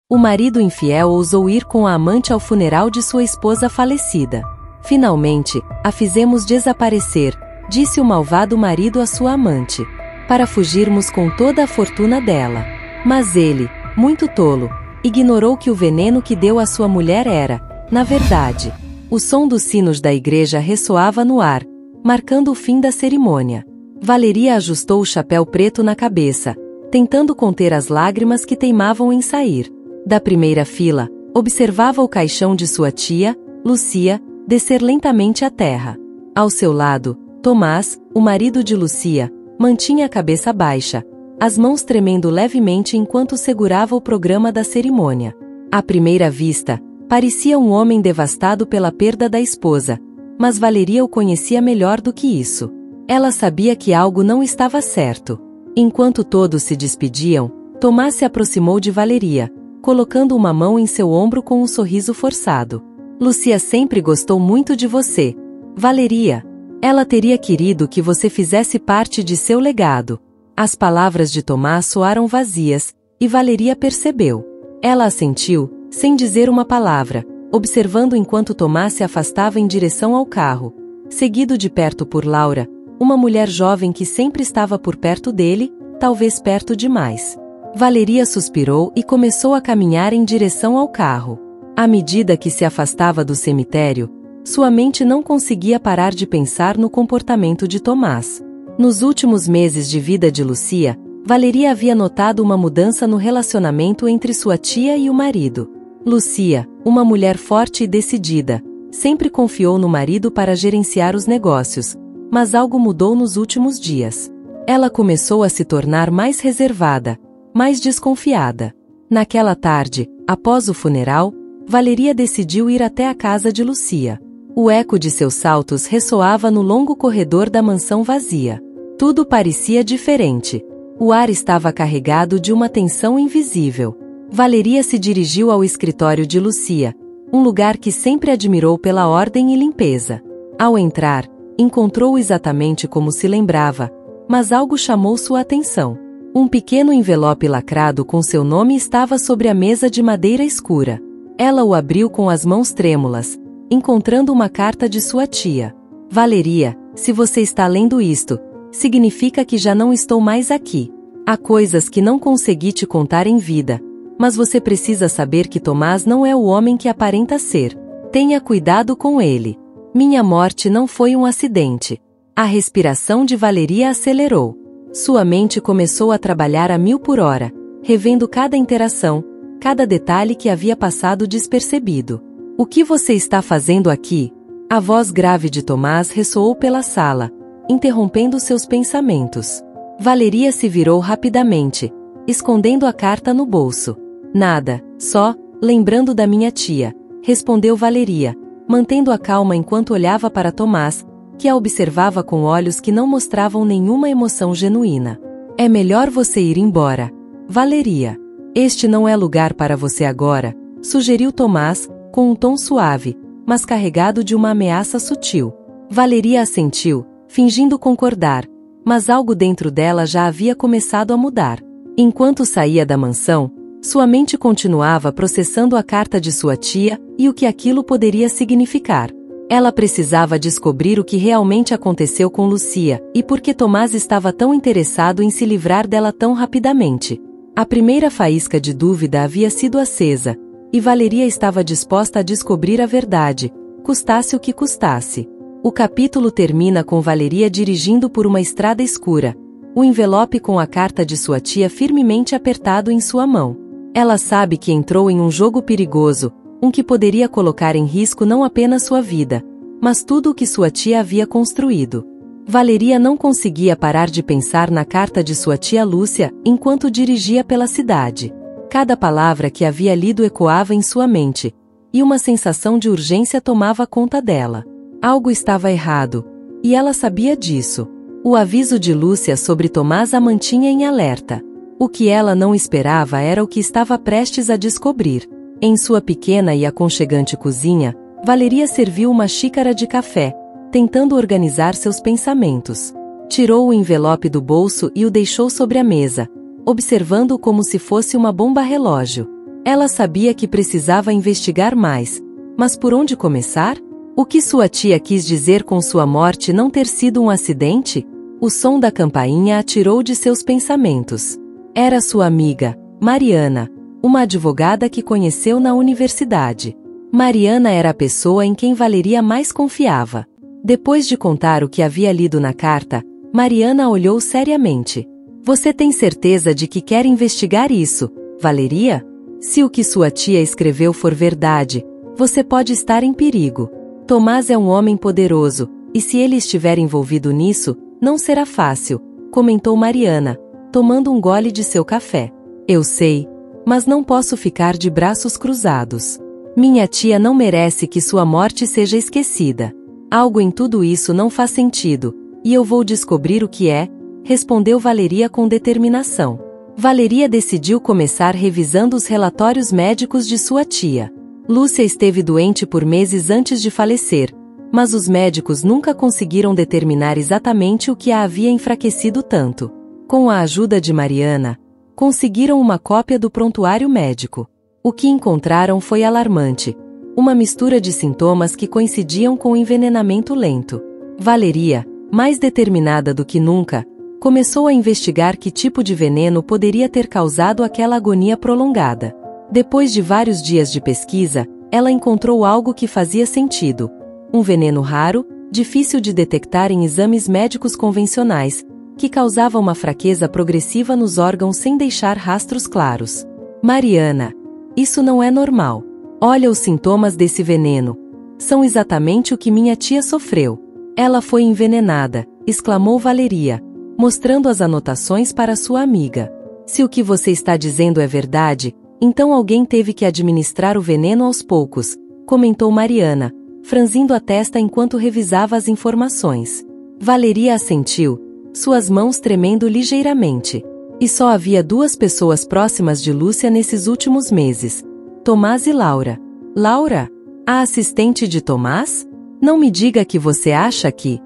O marido infiel ousou ir com a amante ao funeral de sua esposa falecida. Finalmente, a fizemos desaparecer, disse o malvado marido à sua amante, para fugirmos com toda a fortuna dela. Mas ele, muito tolo, ignorou que o veneno que deu à sua mulher era, na verdade, o som dos sinos da igreja ressoava no ar, marcando o fim da cerimônia. Valeria ajustou o chapéu preto na cabeça, tentando conter as lágrimas que teimavam em sair. Da primeira fila, observava o caixão de sua tia, Lucia, descer lentamente à terra. Ao seu lado, Tomás, o marido de Lucia, mantinha a cabeça baixa, as mãos tremendo levemente enquanto segurava o programa da cerimônia. À primeira vista, parecia um homem devastado pela perda da esposa, mas Valeria o conhecia melhor do que isso. Ela sabia que algo não estava certo. Enquanto todos se despediam, Tomás se aproximou de Valeria, colocando uma mão em seu ombro com um sorriso forçado. Lucia sempre gostou muito de você, Valeria. Ela teria querido que você fizesse parte de seu legado. As palavras de Tomás soaram vazias, e Valeria percebeu. Ela assentiu, sem dizer uma palavra, observando enquanto Tomás se afastava em direção ao carro, seguido de perto por Laura, uma mulher jovem que sempre estava por perto dele, talvez perto demais. Valeria suspirou e começou a caminhar em direção ao carro. À medida que se afastava do cemitério, sua mente não conseguia parar de pensar no comportamento de Tomás. Nos últimos meses de vida de Lucia, Valeria havia notado uma mudança no relacionamento entre sua tia e o marido. Lucia, uma mulher forte e decidida, sempre confiou no marido para gerenciar os negócios, mas algo mudou nos últimos dias. Ela começou a se tornar mais reservada, mais desconfiada. Naquela tarde, após o funeral, Valeria decidiu ir até a casa de Lucia. O eco de seus saltos ressoava no longo corredor da mansão vazia. Tudo parecia diferente. O ar estava carregado de uma tensão invisível. Valeria se dirigiu ao escritório de Lucia, um lugar que sempre admirou pela ordem e limpeza. Ao entrar, encontrou-o exatamente como se lembrava, mas algo chamou sua atenção. Um pequeno envelope lacrado com seu nome estava sobre a mesa de madeira escura. Ela o abriu com as mãos trêmulas, encontrando uma carta de sua tia. Valeria, se você está lendo isto, significa que já não estou mais aqui. Há coisas que não consegui te contar em vida, mas você precisa saber que Tomás não é o homem que aparenta ser. Tenha cuidado com ele. Minha morte não foi um acidente. A respiração de Valeria acelerou. Sua mente começou a trabalhar a 1000 por hora, revendo cada interação, cada detalhe que havia passado despercebido. O que você está fazendo aqui? A voz grave de Tomás ressoou pela sala, interrompendo seus pensamentos. Valeria se virou rapidamente, escondendo a carta no bolso. Nada, só, lembrando da minha tia, respondeu Valeria, mantendo a calma enquanto olhava para Tomás, que a observava com olhos que não mostravam nenhuma emoção genuína. É melhor você ir embora, Valeria. Este não é lugar para você agora, sugeriu Tomás, com um tom suave, mas carregado de uma ameaça sutil. Valeria assentiu, fingindo concordar, mas algo dentro dela já havia começado a mudar. Enquanto saía da mansão, sua mente continuava processando a carta de sua tia e o que aquilo poderia significar. Ela precisava descobrir o que realmente aconteceu com Lucia e por que Tomás estava tão interessado em se livrar dela tão rapidamente. A primeira faísca de dúvida havia sido acesa, e Valeria estava disposta a descobrir a verdade, custasse o que custasse. O capítulo termina com Valeria dirigindo por uma estrada escura, o envelope com a carta de sua tia firmemente apertado em sua mão. Ela sabe que entrou em um jogo perigoso, um que poderia colocar em risco não apenas sua vida, mas tudo o que sua tia havia construído. Valeria não conseguia parar de pensar na carta de sua tia Lúcia enquanto dirigia pela cidade. Cada palavra que havia lido ecoava em sua mente, e uma sensação de urgência tomava conta dela. Algo estava errado, e ela sabia disso. O aviso de Lúcia sobre Tomás a mantinha em alerta. O que ela não esperava era o que estava prestes a descobrir. Em sua pequena e aconchegante cozinha, Valeria serviu uma xícara de café, tentando organizar seus pensamentos. Tirou o envelope do bolso e o deixou sobre a mesa, observando-o como se fosse uma bomba relógio. Ela sabia que precisava investigar mais, mas por onde começar? O que sua tia quis dizer com sua morte não ter sido um acidente? O som da campainha a tirou de seus pensamentos. Era sua amiga, Mariana, uma advogada que conheceu na universidade. Mariana era a pessoa em quem Valeria mais confiava. Depois de contar o que havia lido na carta, Mariana olhou seriamente. Você tem certeza de que quer investigar isso, Valeria? Se o que sua tia escreveu for verdade, você pode estar em perigo. Tomás é um homem poderoso, e se ele estiver envolvido nisso, não será fácil, comentou Mariana, tomando um gole de seu café. Eu sei, mas não posso ficar de braços cruzados. Minha tia não merece que sua morte seja esquecida. Algo em tudo isso não faz sentido, e eu vou descobrir o que é, respondeu Valeria com determinação. Valeria decidiu começar revisando os relatórios médicos de sua tia. Lúcia esteve doente por meses antes de falecer, mas os médicos nunca conseguiram determinar exatamente o que a havia enfraquecido tanto. Com a ajuda de Mariana, conseguiram uma cópia do prontuário médico. O que encontraram foi alarmante. Uma mistura de sintomas que coincidiam com o envenenamento lento. Valeria, mais determinada do que nunca, começou a investigar que tipo de veneno poderia ter causado aquela agonia prolongada. Depois de vários dias de pesquisa, ela encontrou algo que fazia sentido. Um veneno raro, difícil de detectar em exames médicos convencionais, que causava uma fraqueza progressiva nos órgãos sem deixar rastros claros. Mariana, isso não é normal. Olha os sintomas desse veneno. São exatamente o que minha tia sofreu. Ela foi envenenada, exclamou Valeria, mostrando as anotações para sua amiga. Se o que você está dizendo é verdade, então alguém teve que administrar o veneno aos poucos, comentou Mariana, franzindo a testa enquanto revisava as informações. Valeria assentiu, suas mãos tremendo ligeiramente. E só havia duas pessoas próximas de Lúcia nesses últimos meses: Tomás e Laura. Laura? A assistente de Tomás? Não me diga que você acha que...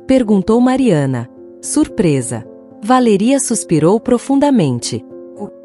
perguntou Mariana, surpresa. Valeria suspirou profundamente.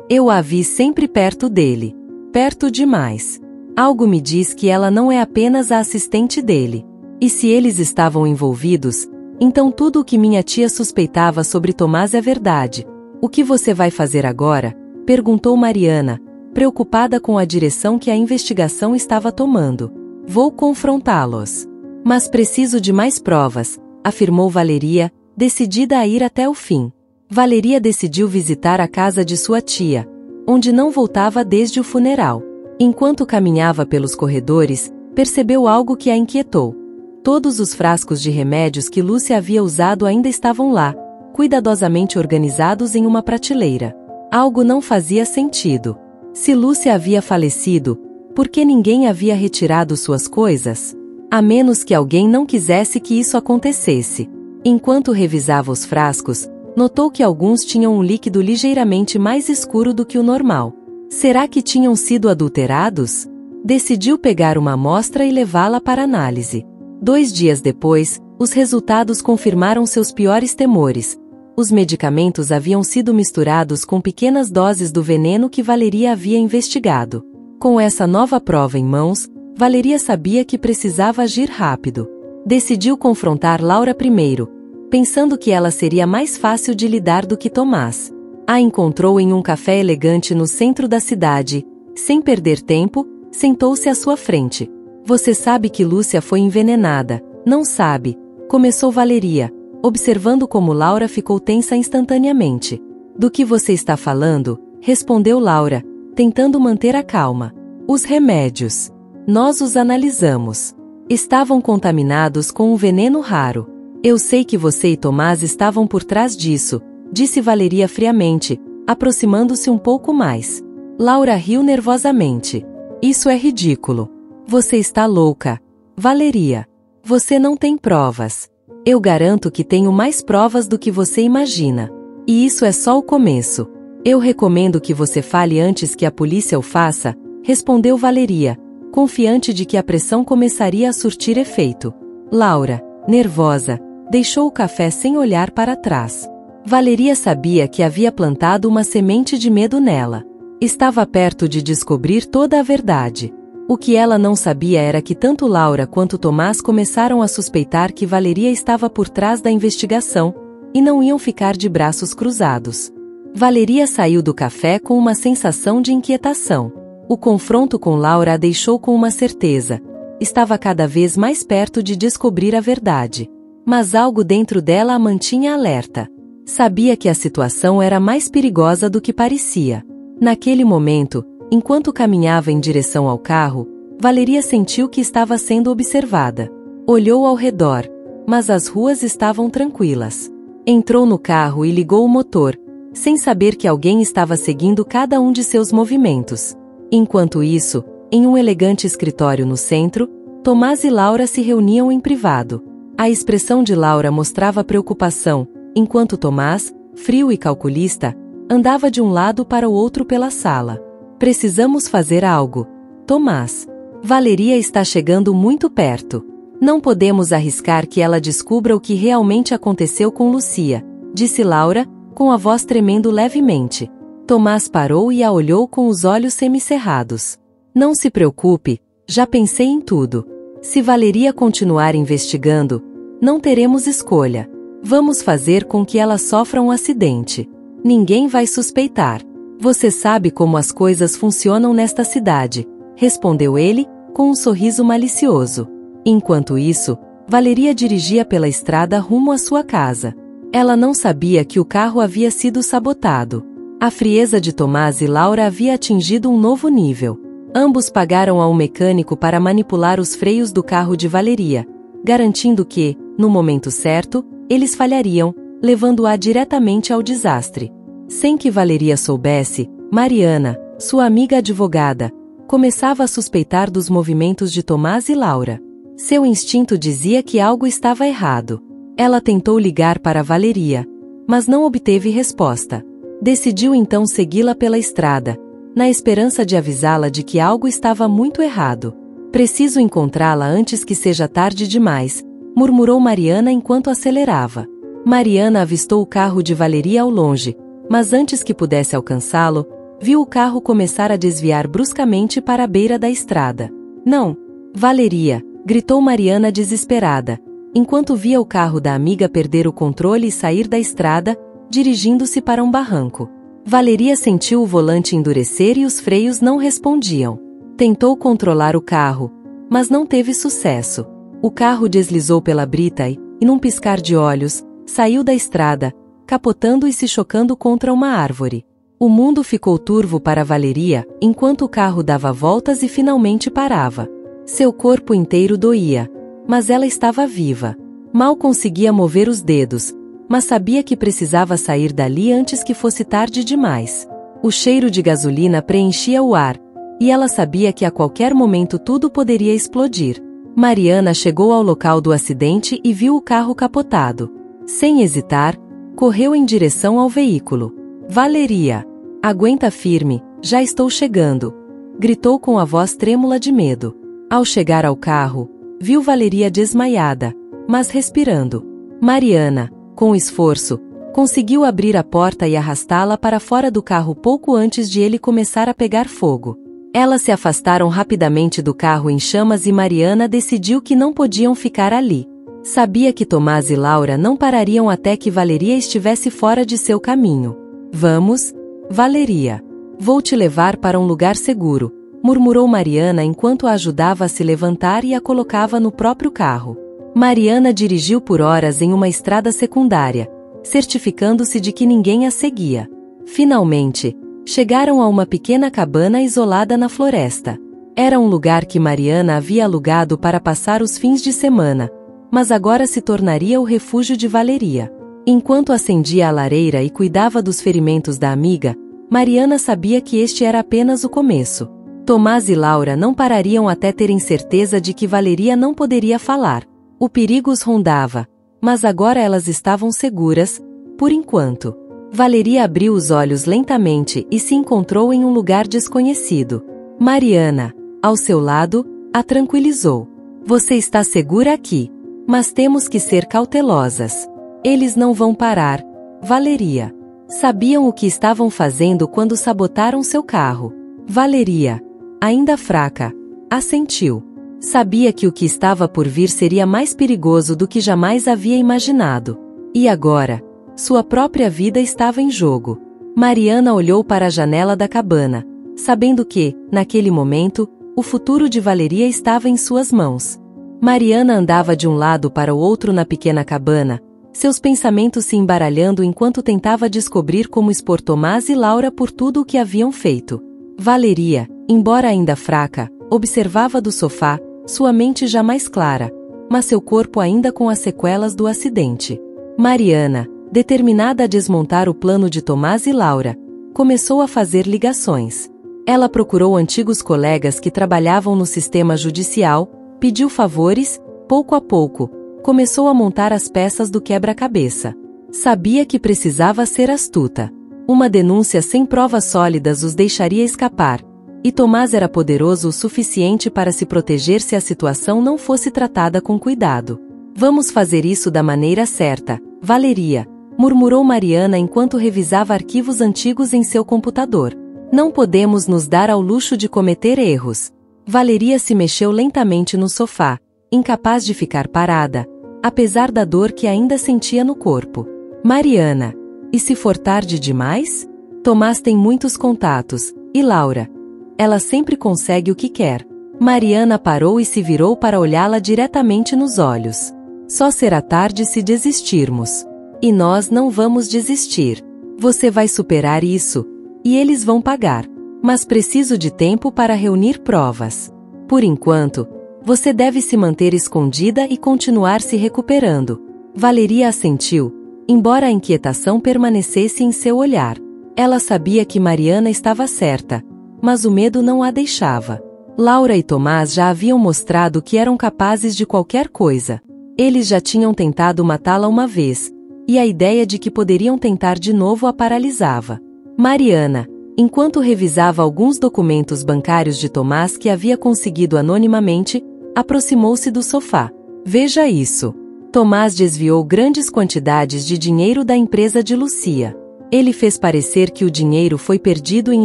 Eu a vi sempre perto dele. Perto demais. Algo me diz que ela não é apenas a assistente dele. E se eles estavam envolvidos, então tudo o que minha tia suspeitava sobre Tomás é verdade. O que você vai fazer agora? Perguntou Mariana, preocupada com a direção que a investigação estava tomando. Vou confrontá-los. Mas preciso de mais provas, afirmou Valeria, decidida a ir até o fim. Valeria decidiu visitar a casa de sua tia, onde não voltava desde o funeral. Enquanto caminhava pelos corredores, percebeu algo que a inquietou. Todos os frascos de remédios que Lúcia havia usado ainda estavam lá, cuidadosamente organizados em uma prateleira. Algo não fazia sentido. Se Lúcia havia falecido, por que ninguém havia retirado suas coisas? A menos que alguém não quisesse que isso acontecesse. Enquanto revisava os frascos, notou que alguns tinham um líquido ligeiramente mais escuro do que o normal. Será que tinham sido adulterados? Decidiu pegar uma amostra e levá-la para análise. 2 dias depois, os resultados confirmaram seus piores temores. Os medicamentos haviam sido misturados com pequenas doses do veneno que Valeria havia investigado. Com essa nova prova em mãos, Valeria sabia que precisava agir rápido. Decidiu confrontar Laura primeiro, pensando que ela seria mais fácil de lidar do que Tomás. A encontrou em um café elegante no centro da cidade. Sem perder tempo, sentou-se à sua frente. Você sabe que Lúcia foi envenenada, não sabe? Começou Valeria, observando como Laura ficou tensa instantaneamente. Do que você está falando? Respondeu Laura, tentando manter a calma. Os remédios. Nós os analisamos. Estavam contaminados com um veneno raro. Eu sei que você e Tomás estavam por trás disso, disse Valeria friamente, aproximando-se um pouco mais. Laura riu nervosamente. Isso é ridículo. Você está louca. Valeria. Você não tem provas. Eu garanto que tenho mais provas do que você imagina. E isso é só o começo. Eu recomendo que você fale antes que a polícia o faça, respondeu Valeria, confiante de que a pressão começaria a surtir efeito. Laura, nervosa, deixou o café sem olhar para trás. Valeria sabia que havia plantado uma semente de medo nela. Estava perto de descobrir toda a verdade. O que ela não sabia era que tanto Laura quanto Tomás começaram a suspeitar que Valeria estava por trás da investigação, e não iam ficar de braços cruzados. Valeria saiu do café com uma sensação de inquietação. O confronto com Laura a deixou com uma certeza. Estava cada vez mais perto de descobrir a verdade. Mas algo dentro dela a mantinha alerta. Sabia que a situação era mais perigosa do que parecia. Naquele momento, enquanto caminhava em direção ao carro, Valeria sentiu que estava sendo observada. Olhou ao redor, mas as ruas estavam tranquilas. Entrou no carro e ligou o motor, sem saber que alguém estava seguindo cada um de seus movimentos. Enquanto isso, em um elegante escritório no centro, Tomás e Laura se reuniam em privado. A expressão de Laura mostrava preocupação, enquanto Tomás, frio e calculista, andava de um lado para o outro pela sala. Precisamos fazer algo, Tomás. Valeria está chegando muito perto. Não podemos arriscar que ela descubra o que realmente aconteceu com Lucia, disse Laura, com a voz tremendo levemente. Tomás parou e a olhou com os olhos semicerrados. Não se preocupe, já pensei em tudo. Se Valeria continuar investigando, não teremos escolha. Vamos fazer com que ela sofra um acidente. Ninguém vai suspeitar. Você sabe como as coisas funcionam nesta cidade, respondeu ele, com um sorriso malicioso. Enquanto isso, Valeria dirigia pela estrada rumo à sua casa. Ela não sabia que o carro havia sido sabotado. A frieza de Tomás e Laura havia atingido um novo nível. Ambos pagaram a um mecânico para manipular os freios do carro de Valeria, garantindo que, no momento certo, eles falhariam, levando-a diretamente ao desastre. Sem que Valeria soubesse, Mariana, sua amiga advogada, começava a suspeitar dos movimentos de Tomás e Laura. Seu instinto dizia que algo estava errado. Ela tentou ligar para Valeria, mas não obteve resposta. Decidiu então segui-la pela estrada, na esperança de avisá-la de que algo estava muito errado. Preciso encontrá-la antes que seja tarde demais, murmurou Mariana enquanto acelerava. Mariana avistou o carro de Valeria ao longe, mas antes que pudesse alcançá-lo, viu o carro começar a desviar bruscamente para a beira da estrada. Não! Valeria! Gritou Mariana desesperada, enquanto via o carro da amiga perder o controle e sair da estrada, dirigindo-se para um barranco. Valeria sentiu o volante endurecer e os freios não respondiam. Tentou controlar o carro, mas não teve sucesso. O carro deslizou pela brita e, num piscar de olhos, saiu da estrada, capotando e se chocando contra uma árvore. O mundo ficou turvo para Valeria, enquanto o carro dava voltas e finalmente parava. Seu corpo inteiro doía, mas ela estava viva. Mal conseguia mover os dedos, mas sabia que precisava sair dali antes que fosse tarde demais. O cheiro de gasolina preenchia o ar, e ela sabia que a qualquer momento tudo poderia explodir. Mariana chegou ao local do acidente e viu o carro capotado. Sem hesitar, correu em direção ao veículo. Valeria! Aguenta firme, já estou chegando! Gritou com a voz trêmula de medo. Ao chegar ao carro, viu Valeria desmaiada, mas respirando. Mariana, com esforço, conseguiu abrir a porta e arrastá-la para fora do carro pouco antes de ele começar a pegar fogo. Elas se afastaram rapidamente do carro em chamas e Mariana decidiu que não podiam ficar ali. Sabia que Tomás e Laura não parariam até que Valeria estivesse fora de seu caminho. Vamos, Valeria. Vou te levar para um lugar seguro, murmurou Mariana enquanto a ajudava a se levantar e a colocava no próprio carro. Mariana dirigiu por horas em uma estrada secundária, certificando-se de que ninguém a seguia. Finalmente, chegaram a uma pequena cabana isolada na floresta. Era um lugar que Mariana havia alugado para passar os fins de semana, mas agora se tornaria o refúgio de Valeria. Enquanto acendia a lareira e cuidava dos ferimentos da amiga, Mariana sabia que este era apenas o começo. Tomás e Laura não parariam até terem certeza de que Valeria não poderia falar. O perigo os rondava, mas agora elas estavam seguras, por enquanto. Valeria abriu os olhos lentamente e se encontrou em um lugar desconhecido. Mariana, ao seu lado, a tranquilizou. Você está segura aqui, mas temos que ser cautelosas. Eles não vão parar, Valeria. Sabiam o que estavam fazendo quando sabotaram seu carro. Valeria, ainda fraca, assentiu. Sabia que o que estava por vir seria mais perigoso do que jamais havia imaginado. E agora, sua própria vida estava em jogo. Mariana olhou para a janela da cabana, sabendo que, naquele momento, o futuro de Valeria estava em suas mãos. Mariana andava de um lado para o outro na pequena cabana, seus pensamentos se embaralhando enquanto tentava descobrir como expor Tomás e Laura por tudo o que haviam feito. Valeria, embora ainda fraca, observava do sofá, sua mente já mais clara, mas seu corpo ainda com as sequelas do acidente. Mariana, determinada a desmontar o plano de Tomás e Laura, começou a fazer ligações. Ela procurou antigos colegas que trabalhavam no sistema judicial, pediu favores, pouco a pouco, começou a montar as peças do quebra-cabeça. Sabia que precisava ser astuta. Uma denúncia sem provas sólidas os deixaria escapar, e Tomás era poderoso o suficiente para se proteger se a situação não fosse tratada com cuidado. Vamos fazer isso da maneira certa, Valeria, murmurou Mariana enquanto revisava arquivos antigos em seu computador. Não podemos nos dar ao luxo de cometer erros. Valeria se mexeu lentamente no sofá, incapaz de ficar parada, apesar da dor que ainda sentia no corpo. Mariana, e se for tarde demais? Tomás tem muitos contatos, e Laura? Ela sempre consegue o que quer. Mariana parou e se virou para olhá-la diretamente nos olhos. Só será tarde se desistirmos. E nós não vamos desistir. Você vai superar isso, e eles vão pagar. Mas preciso de tempo para reunir provas. Por enquanto, você deve se manter escondida e continuar se recuperando. Valeria assentiu, embora a inquietação permanecesse em seu olhar. Ela sabia que Mariana estava certa, mas o medo não a deixava. Laura e Tomás já haviam mostrado que eram capazes de qualquer coisa. Eles já tinham tentado matá-la uma vez, e a ideia de que poderiam tentar de novo a paralisava. Mariana, enquanto revisava alguns documentos bancários de Tomás que havia conseguido anonimamente, aproximou-se do sofá. Veja isso. Tomás desviou grandes quantidades de dinheiro da empresa de Lucia. Ele fez parecer que o dinheiro foi perdido em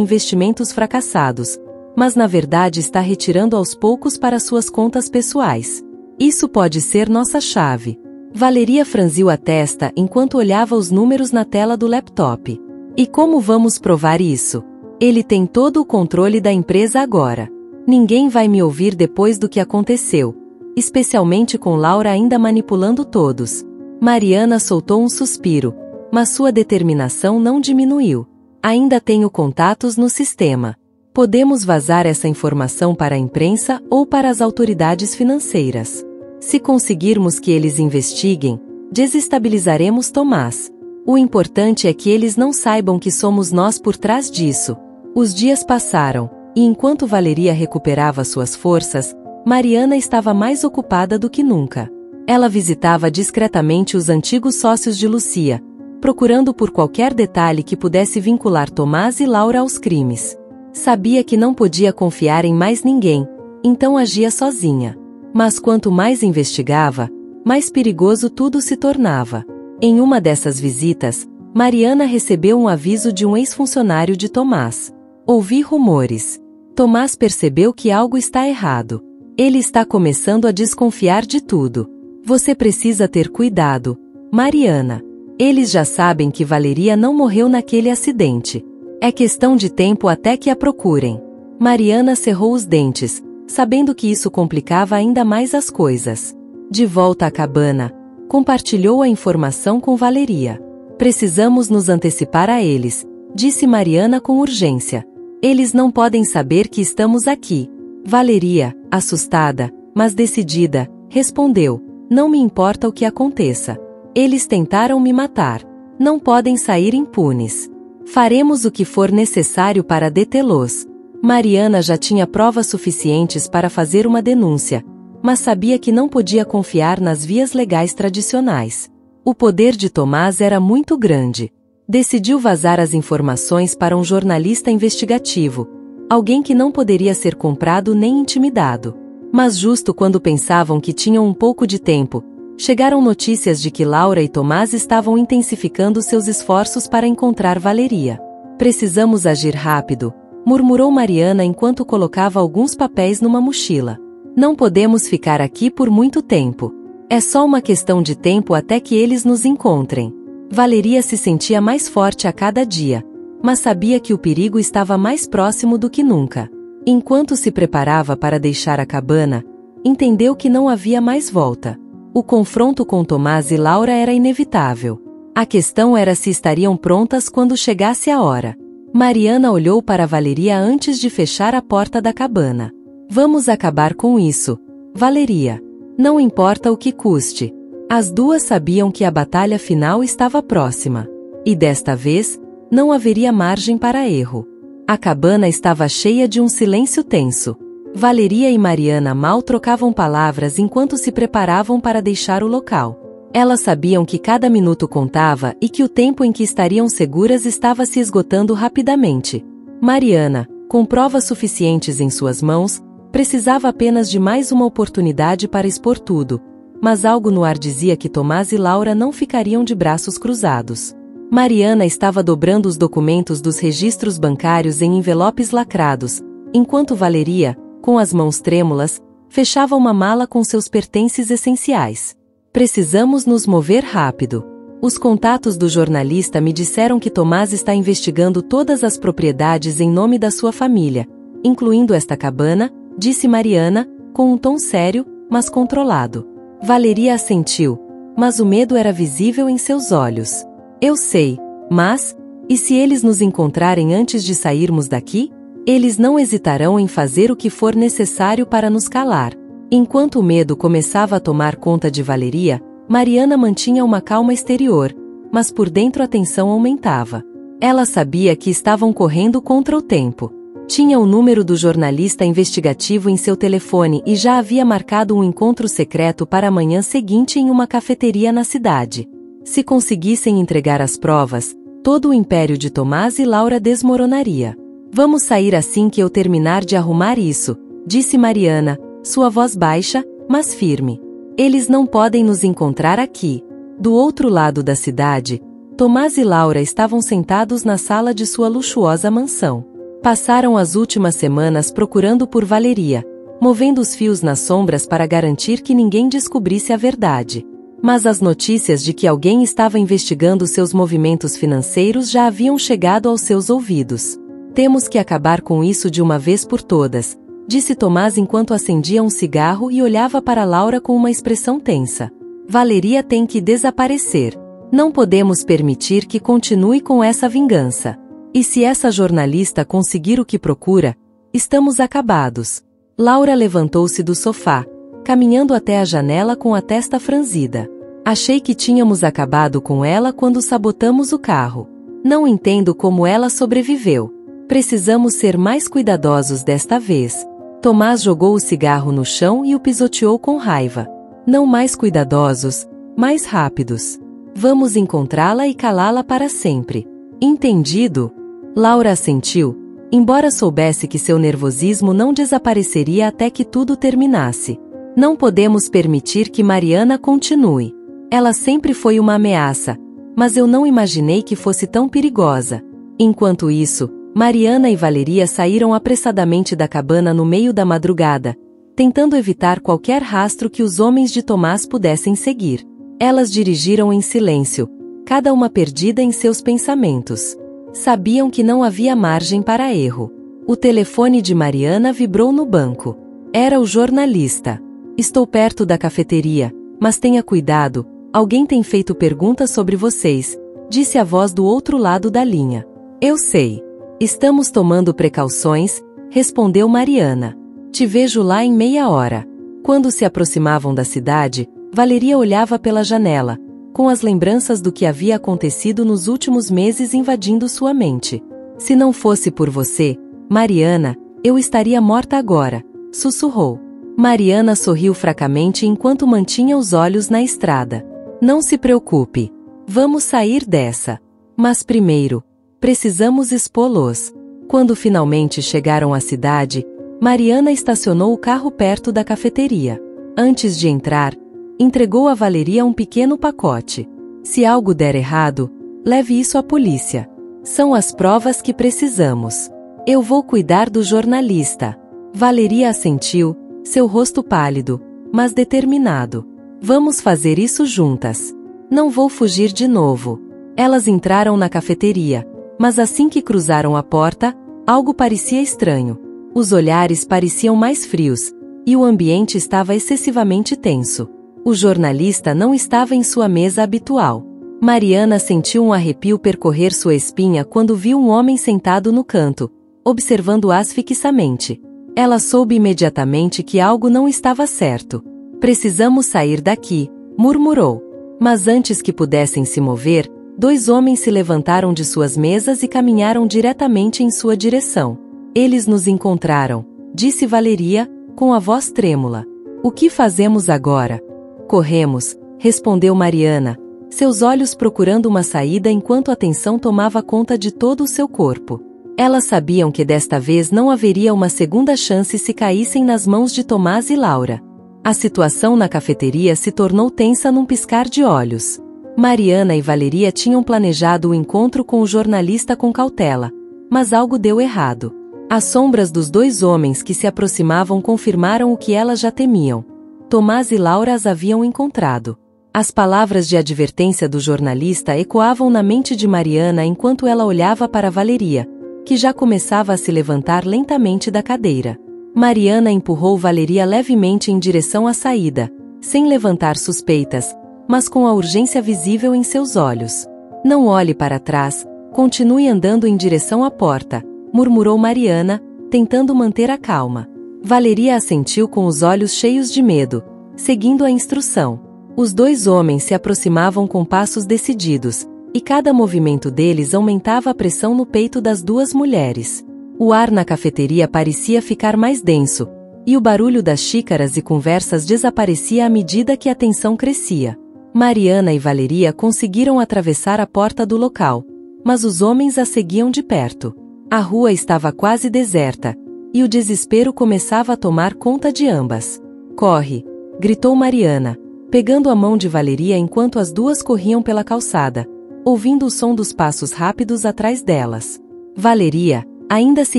investimentos fracassados, mas na verdade está retirando aos poucos para suas contas pessoais. Isso pode ser nossa chave. Valeria franziu a testa enquanto olhava os números na tela do laptop. E como vamos provar isso? Ele tem todo o controle da empresa agora. Ninguém vai me ouvir depois do que aconteceu, especialmente com Laura ainda manipulando todos. Mariana soltou um suspiro, mas sua determinação não diminuiu. Ainda tenho contatos no sistema. Podemos vazar essa informação para a imprensa ou para as autoridades financeiras. Se conseguirmos que eles investiguem, desestabilizaremos Tomás. O importante é que eles não saibam que somos nós por trás disso. Os dias passaram, e enquanto Valeria recuperava suas forças, Mariana estava mais ocupada do que nunca. Ela visitava discretamente os antigos sócios de Lucia, procurando por qualquer detalhe que pudesse vincular Tomás e Laura aos crimes. Sabia que não podia confiar em mais ninguém, então agia sozinha. Mas quanto mais investigava, mais perigoso tudo se tornava. Em uma dessas visitas, Mariana recebeu um aviso de um ex-funcionário de Tomás. Ouvi rumores. Tomás percebeu que algo está errado. Ele está começando a desconfiar de tudo. Você precisa ter cuidado, Mariana. Eles já sabem que Valeria não morreu naquele acidente. É questão de tempo até que a procurem. Mariana cerrou os dentes, sabendo que isso complicava ainda mais as coisas. De volta à cabana, compartilhou a informação com Valeria. Precisamos nos antecipar a eles, disse Mariana com urgência. Eles não podem saber que estamos aqui. Valeria, assustada, mas decidida, respondeu: não me importa o que aconteça. Eles tentaram me matar. Não podem sair impunes. Faremos o que for necessário para detê-los. Mariana já tinha provas suficientes para fazer uma denúncia, mas sabia que não podia confiar nas vias legais tradicionais. O poder de Tomás era muito grande. Decidiu vazar as informações para um jornalista investigativo, alguém que não poderia ser comprado nem intimidado. Mas justo quando pensavam que tinham um pouco de tempo, chegaram notícias de que Laura e Tomás estavam intensificando seus esforços para encontrar Valeria. Precisamos agir rápido, murmurou Mariana enquanto colocava alguns papéis numa mochila. Não podemos ficar aqui por muito tempo. É só uma questão de tempo até que eles nos encontrem. Valeria se sentia mais forte a cada dia, mas sabia que o perigo estava mais próximo do que nunca. Enquanto se preparava para deixar a cabana, entendeu que não havia mais volta. O confronto com Tomás e Laura era inevitável. A questão era se estariam prontas quando chegasse a hora. Mariana olhou para Valeria antes de fechar a porta da cabana. Vamos acabar com isso, Valeria. Não importa o que custe. As duas sabiam que a batalha final estava próxima. E desta vez, não haveria margem para erro. A cabana estava cheia de um silêncio tenso. Valeria e Mariana mal trocavam palavras enquanto se preparavam para deixar o local. Elas sabiam que cada minuto contava e que o tempo em que estariam seguras estava se esgotando rapidamente. Mariana, com provas suficientes em suas mãos, precisava apenas de mais uma oportunidade para expor tudo, mas algo no ar dizia que Tomás e Laura não ficariam de braços cruzados. Mariana estava dobrando os documentos dos registros bancários em envelopes lacrados, enquanto Valeria, com as mãos trêmulas, fechava uma mala com seus pertences essenciais. Precisamos nos mover rápido. Os contatos do jornalista me disseram que Tomás está investigando todas as propriedades em nome da sua família, incluindo esta cabana, disse Mariana, com um tom sério, mas controlado. Valeria assentiu, mas o medo era visível em seus olhos. Eu sei, mas, e se eles nos encontrarem antes de sairmos daqui? Eles não hesitarão em fazer o que for necessário para nos calar. Enquanto o medo começava a tomar conta de Valeria, Mariana mantinha uma calma exterior, mas por dentro a tensão aumentava. Ela sabia que estavam correndo contra o tempo. Tinha o número do jornalista investigativo em seu telefone e já havia marcado um encontro secreto para a manhã seguinte em uma cafeteria na cidade. Se conseguissem entregar as provas, todo o império de Tomás e Laura desmoronaria. Vamos sair assim que eu terminar de arrumar isso, disse Mariana, sua voz baixa, mas firme. Eles não podem nos encontrar aqui. Do outro lado da cidade, Tomás e Laura estavam sentados na sala de sua luxuosa mansão. Passaram as últimas semanas procurando por Valeria, movendo os fios nas sombras para garantir que ninguém descobrisse a verdade. Mas as notícias de que alguém estava investigando seus movimentos financeiros já haviam chegado aos seus ouvidos. Temos que acabar com isso de uma vez por todas, disse Tomás enquanto acendia um cigarro e olhava para Laura com uma expressão tensa. Valeria tem que desaparecer. Não podemos permitir que continue com essa vingança. E se essa jornalista conseguir o que procura, estamos acabados. Laura levantou-se do sofá, caminhando até a janela com a testa franzida. Achei que tínhamos acabado com ela quando sabotamos o carro. Não entendo como ela sobreviveu. Precisamos ser mais cuidadosos desta vez. Tomás jogou o cigarro no chão e o pisoteou com raiva. Não mais cuidadosos, mais rápidos. Vamos encontrá-la e calá-la para sempre. Entendido? Laura assentiu, embora soubesse que seu nervosismo não desapareceria até que tudo terminasse. Não podemos permitir que Mariana continue. Ela sempre foi uma ameaça, mas eu não imaginei que fosse tão perigosa. Enquanto isso, Mariana e Valeria saíram apressadamente da cabana no meio da madrugada, tentando evitar qualquer rastro que os homens de Tomás pudessem seguir. Elas dirigiram em silêncio, cada uma perdida em seus pensamentos. Sabiam que não havia margem para erro. O telefone de Mariana vibrou no banco. Era o jornalista. Estou perto da cafeteria, mas tenha cuidado, alguém tem feito perguntas sobre vocês, disse a voz do outro lado da linha. Eu sei. Estamos tomando precauções, respondeu Mariana. Te vejo lá em meia hora. Quando se aproximavam da cidade, Valeria olhava pela janela, com as lembranças do que havia acontecido nos últimos meses invadindo sua mente. Se não fosse por você, Mariana, eu estaria morta agora, sussurrou. Mariana sorriu fracamente enquanto mantinha os olhos na estrada. Não se preocupe. Vamos sair dessa. Mas primeiro, precisamos expô-los. Quando finalmente chegaram à cidade, Mariana estacionou o carro perto da cafeteria. Antes de entrar, Entregou a Valeria um pequeno pacote. Se algo der errado, leve isso à polícia. São as provas que precisamos. Eu vou cuidar do jornalista. Valeria assentiu, seu rosto pálido, mas determinado. Vamos fazer isso juntas. Não vou fugir de novo. Elas entraram na cafeteria, mas assim que cruzaram a porta, algo parecia estranho. Os olhares pareciam mais frios, e o ambiente estava excessivamente tenso. O jornalista não estava em sua mesa habitual. Mariana sentiu um arrepio percorrer sua espinha quando viu um homem sentado no canto, observando-as fixamente. Ela soube imediatamente que algo não estava certo. Precisamos sair daqui, murmurou. Mas antes que pudessem se mover, 2 homens se levantaram de suas mesas e caminharam diretamente em sua direção. Eles nos encontraram, disse Valeria, com a voz trêmula. O que fazemos agora? Corremos, respondeu Mariana, seus olhos procurando uma saída enquanto a tensão tomava conta de todo o seu corpo. Elas sabiam que desta vez não haveria uma segunda chance se caíssem nas mãos de Tomás e Laura. A situação na cafeteria se tornou tensa num piscar de olhos. Mariana e Valeria tinham planejado o encontro com o jornalista com cautela, mas algo deu errado. As sombras dos 2 homens que se aproximavam confirmaram o que elas já temiam. Tomás e Laura as haviam encontrado. As palavras de advertência do jornalista ecoavam na mente de Mariana enquanto ela olhava para Valeria, que já começava a se levantar lentamente da cadeira. Mariana empurrou Valeria levemente em direção à saída, sem levantar suspeitas, mas com a urgência visível em seus olhos. Não olhe para trás, continue andando em direção à porta, murmurou Mariana, tentando manter a calma. Valeria assentiu com os olhos cheios de medo, seguindo a instrução. Os 2 homens se aproximavam com passos decididos, e cada movimento deles aumentava a pressão no peito das 2 mulheres. O ar na cafeteria parecia ficar mais denso, e o barulho das xícaras e conversas desaparecia à medida que a tensão crescia. Mariana e Valeria conseguiram atravessar a porta do local, mas os homens a seguiam de perto. A rua estava quase deserta, e o desespero começava a tomar conta de ambas. Corre! Gritou Mariana, pegando a mão de Valeria enquanto as 2 corriam pela calçada, ouvindo o som dos passos rápidos atrás delas. Valeria, ainda se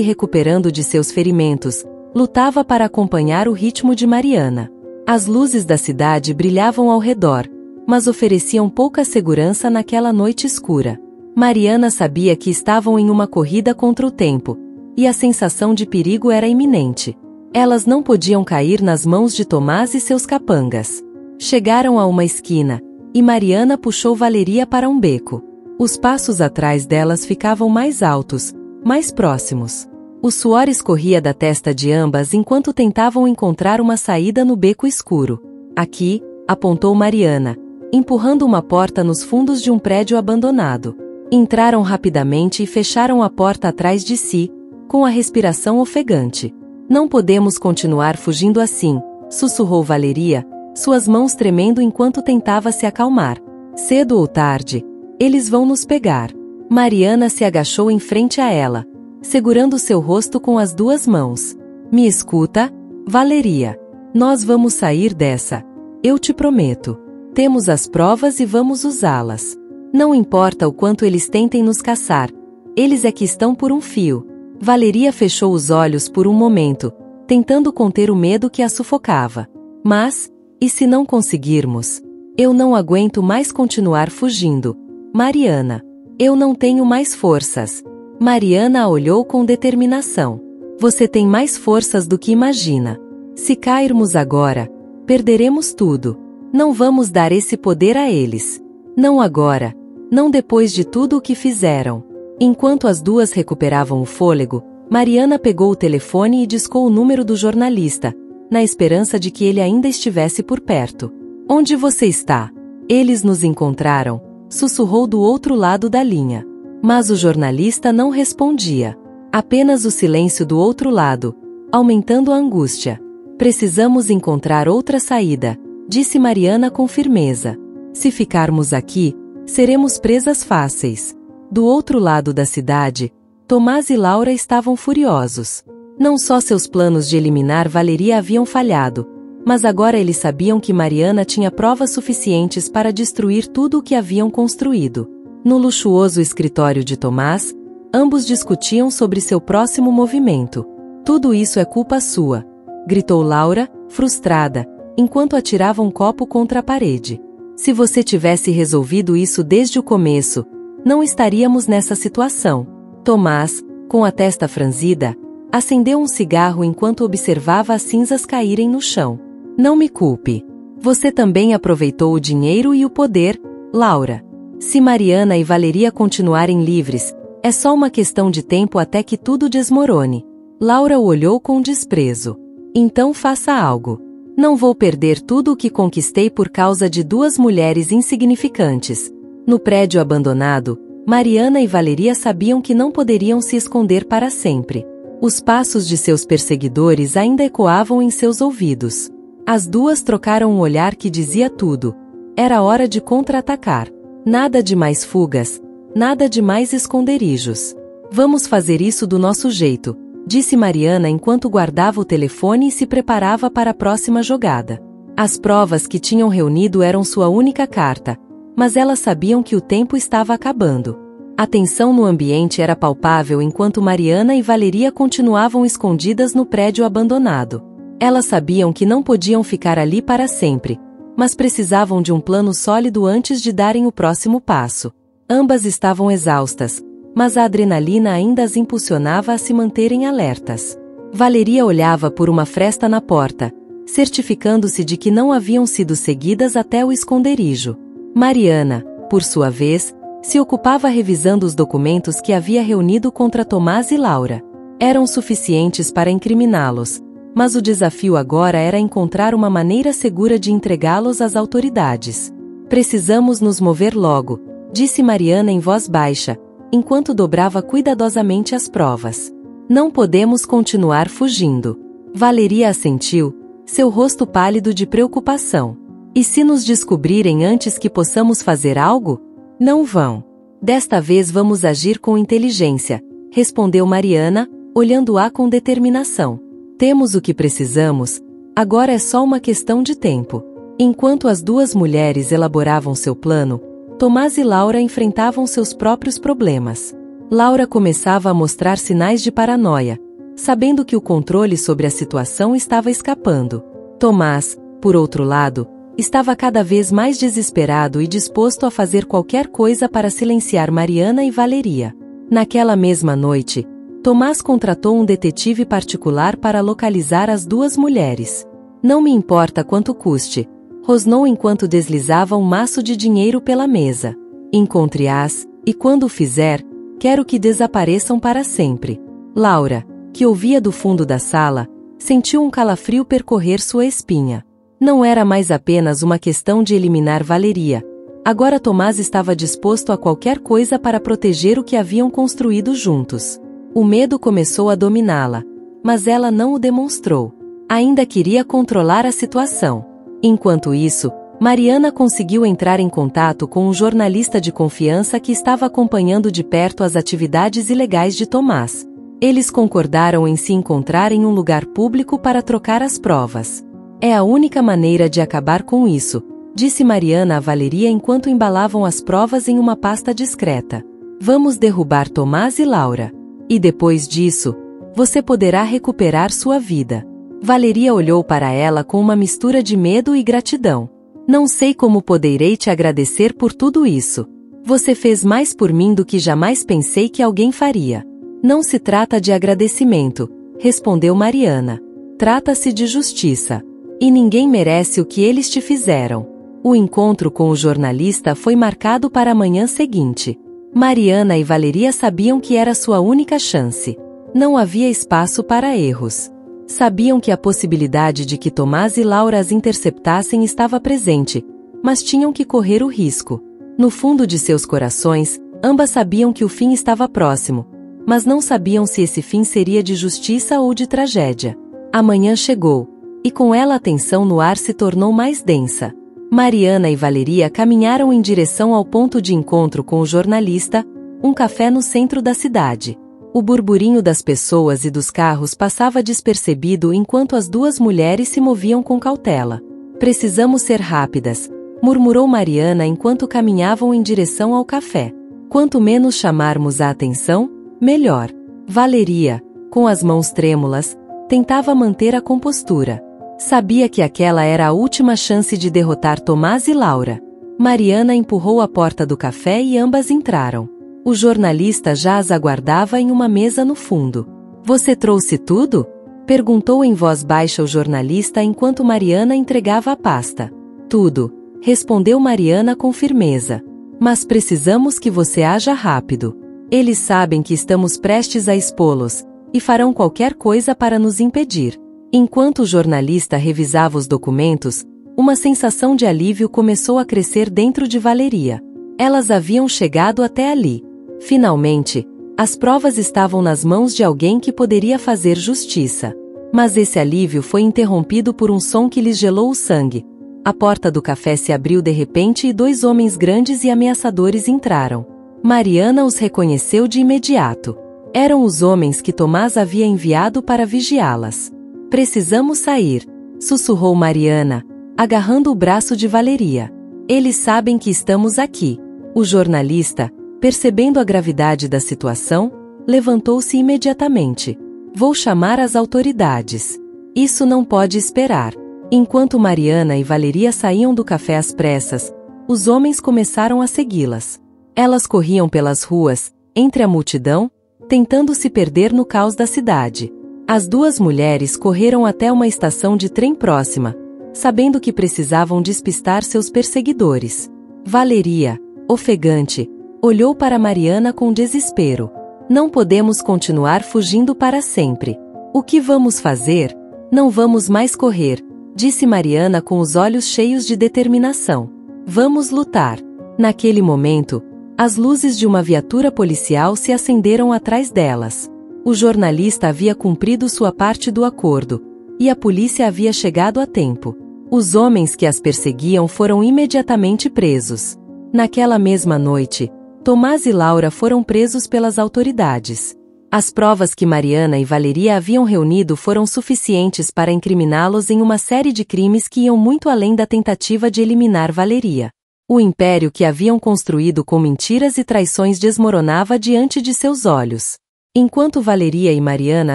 recuperando de seus ferimentos, lutava para acompanhar o ritmo de Mariana. As luzes da cidade brilhavam ao redor, mas ofereciam pouca segurança naquela noite escura. Mariana sabia que estavam em uma corrida contra o tempo, e a sensação de perigo era iminente. Elas não podiam cair nas mãos de Tomás e seus capangas. Chegaram a uma esquina, e Mariana puxou Valeria para um beco. Os passos atrás delas ficavam mais altos, mais próximos. O suor escorria da testa de ambas enquanto tentavam encontrar uma saída no beco escuro. Aqui, apontou Mariana, empurrando uma porta nos fundos de um prédio abandonado. Entraram rapidamente e fecharam a porta atrás de si, com a respiração ofegante. Não podemos continuar fugindo assim, sussurrou Valeria, suas mãos tremendo enquanto tentava se acalmar. Cedo ou tarde, eles vão nos pegar. Mariana se agachou em frente a ela, segurando seu rosto com as 2 mãos. Me escuta, Valeria. Nós vamos sair dessa. Eu te prometo. Temos as provas e vamos usá-las. Não importa o quanto eles tentem nos caçar, eles é que estão por um fio. Valeria fechou os olhos por um momento, tentando conter o medo que a sufocava. Mas, e se não conseguirmos? Eu não aguento mais continuar fugindo. Mariana. Eu não tenho mais forças. Mariana a olhou com determinação. Você tem mais forças do que imagina. Se cairmos agora, perderemos tudo. Não vamos dar esse poder a eles. Não agora. Não depois de tudo o que fizeram. Enquanto as 2 recuperavam o fôlego, Mariana pegou o telefone e discou o número do jornalista, na esperança de que ele ainda estivesse por perto. Onde você está? Eles nos encontraram, sussurrou do outro lado da linha. Mas o jornalista não respondia. Apenas o silêncio do outro lado, aumentando a angústia. Precisamos encontrar outra saída, disse Mariana com firmeza. Se ficarmos aqui, seremos presas fáceis. Do outro lado da cidade, Tomás e Laura estavam furiosos. Não só seus planos de eliminar Valeria haviam falhado, Mas agora eles sabiam que Mariana tinha provas suficientes para destruir tudo o que haviam construído. No luxuoso escritório de Tomás, ambos discutiam sobre seu próximo movimento. Tudo isso é culpa sua, gritou Laura, frustrada, enquanto atirava um copo contra a parede. Se você tivesse resolvido isso desde o começo, não estaríamos nessa situação. Tomás, com a testa franzida, acendeu um cigarro enquanto observava as cinzas caírem no chão. Não me culpe. Você também aproveitou o dinheiro e o poder, Laura. Se Mariana e Valeria continuarem livres, é só uma questão de tempo até que tudo desmorone. Laura o olhou com desprezo. Então faça algo. Não vou perder tudo o que conquistei por causa de duas mulheres insignificantes. No prédio abandonado, Mariana e Valeria sabiam que não poderiam se esconder para sempre. Os passos de seus perseguidores ainda ecoavam em seus ouvidos. As duas trocaram um olhar que dizia tudo. Era hora de contra-atacar. Nada de mais fugas, nada de mais esconderijos. Vamos fazer isso do nosso jeito, disse Mariana enquanto guardava o telefone e se preparava para a próxima jogada. As provas que tinham reunido eram sua única carta, mas elas sabiam que o tempo estava acabando. A tensão no ambiente era palpável enquanto Mariana e Valeria continuavam escondidas no prédio abandonado. Elas sabiam que não podiam ficar ali para sempre, mas precisavam de um plano sólido antes de darem o próximo passo. Ambas estavam exaustas, mas a adrenalina ainda as impulsionava a se manterem alertas. Valeria olhava por uma fresta na porta, certificando-se de que não haviam sido seguidas até o esconderijo. Mariana, por sua vez, se ocupava revisando os documentos que havia reunido contra Tomás e Laura. Eram suficientes para incriminá-los, mas o desafio agora era encontrar uma maneira segura de entregá-los às autoridades. Precisamos nos mover logo, disse Mariana em voz baixa, enquanto dobrava cuidadosamente as provas. Não podemos continuar fugindo. Valeria assentiu, seu rosto pálido de preocupação. E se nos descobrirem antes que possamos fazer algo? Não vão. Desta vez vamos agir com inteligência, respondeu Mariana, olhando-a com determinação. Temos o que precisamos, agora é só uma questão de tempo. Enquanto as duas mulheres elaboravam seu plano, Tomás e Laura enfrentavam seus próprios problemas. Laura começava a mostrar sinais de paranoia, sabendo que o controle sobre a situação estava escapando. Tomás, por outro lado, estava cada vez mais desesperado e disposto a fazer qualquer coisa para silenciar Mariana e Valeria. Naquela mesma noite, Tomás contratou um detetive particular para localizar as duas mulheres. Não me importa quanto custe, rosnou enquanto deslizava um maço de dinheiro pela mesa. Encontre-as, e quando o fizer, quero que desapareçam para sempre. Laura, que ouvia do fundo da sala, sentiu um calafrio percorrer sua espinha. Não era mais apenas uma questão de eliminar Valeria. Agora Tomás estava disposto a qualquer coisa para proteger o que haviam construído juntos. O medo começou a dominá-la, mas ela não o demonstrou. Ainda queria controlar a situação. Enquanto isso, Mariana conseguiu entrar em contato com um jornalista de confiança que estava acompanhando de perto as atividades ilegais de Tomás. Eles concordaram em se encontrar em um lugar público para trocar as provas. É a única maneira de acabar com isso, disse Mariana a Valeria enquanto embalavam as provas em uma pasta discreta. Vamos derrubar Tomás e Laura. E depois disso, você poderá recuperar sua vida. Valeria olhou para ela com uma mistura de medo e gratidão. Não sei como poderei te agradecer por tudo isso. Você fez mais por mim do que jamais pensei que alguém faria. Não se trata de agradecimento, respondeu Mariana. Trata-se de justiça. E ninguém merece o que eles te fizeram. O encontro com o jornalista foi marcado para a manhã seguinte. Mariana e Valeria sabiam que era sua única chance. Não havia espaço para erros. Sabiam que a possibilidade de que Tomás e Laura as interceptassem estava presente, mas tinham que correr o risco. No fundo de seus corações, ambas sabiam que o fim estava próximo, mas não sabiam se esse fim seria de justiça ou de tragédia. A manhã chegou, e com ela a tensão no ar se tornou mais densa. Mariana e Valeria caminharam em direção ao ponto de encontro com o jornalista, um café no centro da cidade. O burburinho das pessoas e dos carros passava despercebido enquanto as duas mulheres se moviam com cautela. Precisamos ser rápidas, murmurou Mariana enquanto caminhavam em direção ao café. Quanto menos chamarmos a atenção, melhor. Valeria, com as mãos trêmulas, tentava manter a compostura. Sabia que aquela era a última chance de derrotar Tomás e Laura. Mariana empurrou a porta do café e ambas entraram. O jornalista já as aguardava em uma mesa no fundo. Você trouxe tudo? Perguntou em voz baixa o jornalista enquanto Mariana entregava a pasta. Tudo, respondeu Mariana com firmeza. Mas precisamos que você haja rápido. Eles sabem que estamos prestes a expô-los, e farão qualquer coisa para nos impedir. Enquanto o jornalista revisava os documentos, uma sensação de alívio começou a crescer dentro de Valeria. Elas haviam chegado até ali. Finalmente, as provas estavam nas mãos de alguém que poderia fazer justiça. Mas esse alívio foi interrompido por um som que lhes gelou o sangue. A porta do café se abriu de repente e dois homens grandes e ameaçadores entraram. Mariana os reconheceu de imediato. Eram os homens que Tomás havia enviado para vigiá-las. Precisamos sair, sussurrou Mariana, agarrando o braço de Valeria. Eles sabem que estamos aqui. O jornalista, percebendo a gravidade da situação, levantou-se imediatamente. Vou chamar as autoridades. Isso não pode esperar. Enquanto Mariana e Valeria saíam do café às pressas, os homens começaram a segui-las. Elas corriam pelas ruas, entre a multidão, tentando se perder no caos da cidade. As duas mulheres correram até uma estação de trem próxima, sabendo que precisavam despistar seus perseguidores. Valeria, ofegante, olhou para Mariana com desespero. Não podemos continuar fugindo para sempre. O que vamos fazer? Não vamos mais correr, disse Mariana com os olhos cheios de determinação. Vamos lutar. Naquele momento, as luzes de uma viatura policial se acenderam atrás delas. O jornalista havia cumprido sua parte do acordo, e a polícia havia chegado a tempo. Os homens que as perseguiam foram imediatamente presos. Naquela mesma noite, Tomás e Laura foram presos pelas autoridades. As provas que Mariana e Valeria haviam reunido foram suficientes para incriminá-los em uma série de crimes que iam muito além da tentativa de eliminar Valeria. O império que haviam construído com mentiras e traições desmoronava diante de seus olhos. Enquanto Valeria e Mariana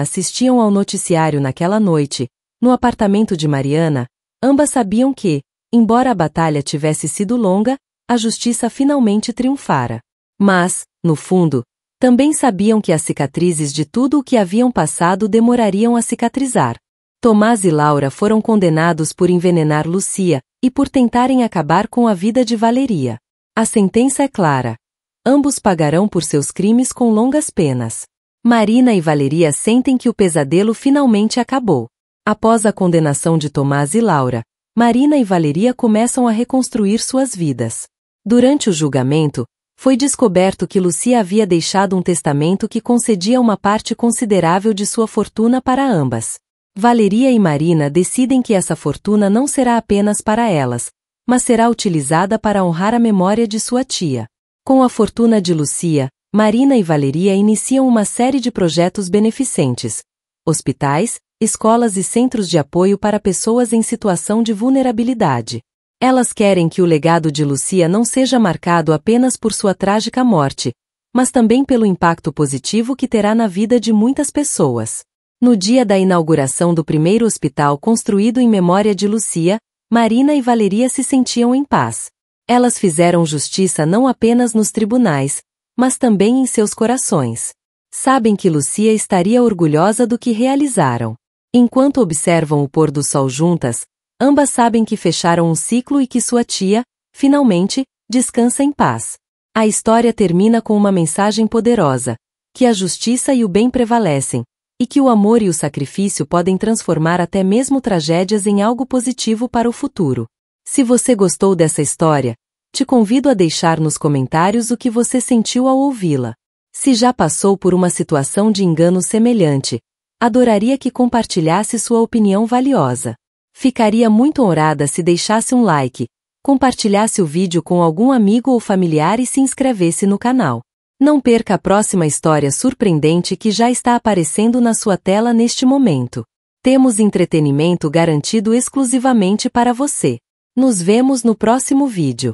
assistiam ao noticiário naquela noite, no apartamento de Mariana, ambas sabiam que, embora a batalha tivesse sido longa, a justiça finalmente triunfara. Mas, no fundo, também sabiam que as cicatrizes de tudo o que haviam passado demorariam a cicatrizar. Tomás e Laura foram condenados por envenenar Lucia e por tentarem acabar com a vida de Valeria. A sentença é clara. Ambos pagarão por seus crimes com longas penas. Marina e Valeria sentem que o pesadelo finalmente acabou. Após a condenação de Tomás e Laura, Marina e Valeria começam a reconstruir suas vidas. Durante o julgamento, foi descoberto que Lucia havia deixado um testamento que concedia uma parte considerável de sua fortuna para ambas. Valeria e Marina decidem que essa fortuna não será apenas para elas, mas será utilizada para honrar a memória de sua tia. Com a fortuna de Lucia, Marina e Valeria iniciam uma série de projetos beneficentes: hospitais, escolas e centros de apoio para pessoas em situação de vulnerabilidade. Elas querem que o legado de Lucia não seja marcado apenas por sua trágica morte, mas também pelo impacto positivo que terá na vida de muitas pessoas. No dia da inauguração do primeiro hospital construído em memória de Lucia, Marina e Valeria se sentiam em paz. Elas fizeram justiça não apenas nos tribunais, mas também em seus corações. Sabem que Lucia estaria orgulhosa do que realizaram. Enquanto observam o pôr do sol juntas, ambas sabem que fecharam um ciclo e que sua tia, finalmente, descansa em paz. A história termina com uma mensagem poderosa: que a justiça e o bem prevalecem, e que o amor e o sacrifício podem transformar até mesmo tragédias em algo positivo para o futuro. Se você gostou dessa história, te convido a deixar nos comentários o que você sentiu ao ouvi-la. Se já passou por uma situação de engano semelhante, adoraria que compartilhasse sua opinião valiosa. Ficaria muito honrada se deixasse um like, compartilhasse o vídeo com algum amigo ou familiar e se inscrevesse no canal. Não perca a próxima história surpreendente que já está aparecendo na sua tela neste momento. Temos entretenimento garantido exclusivamente para você. Nos vemos no próximo vídeo.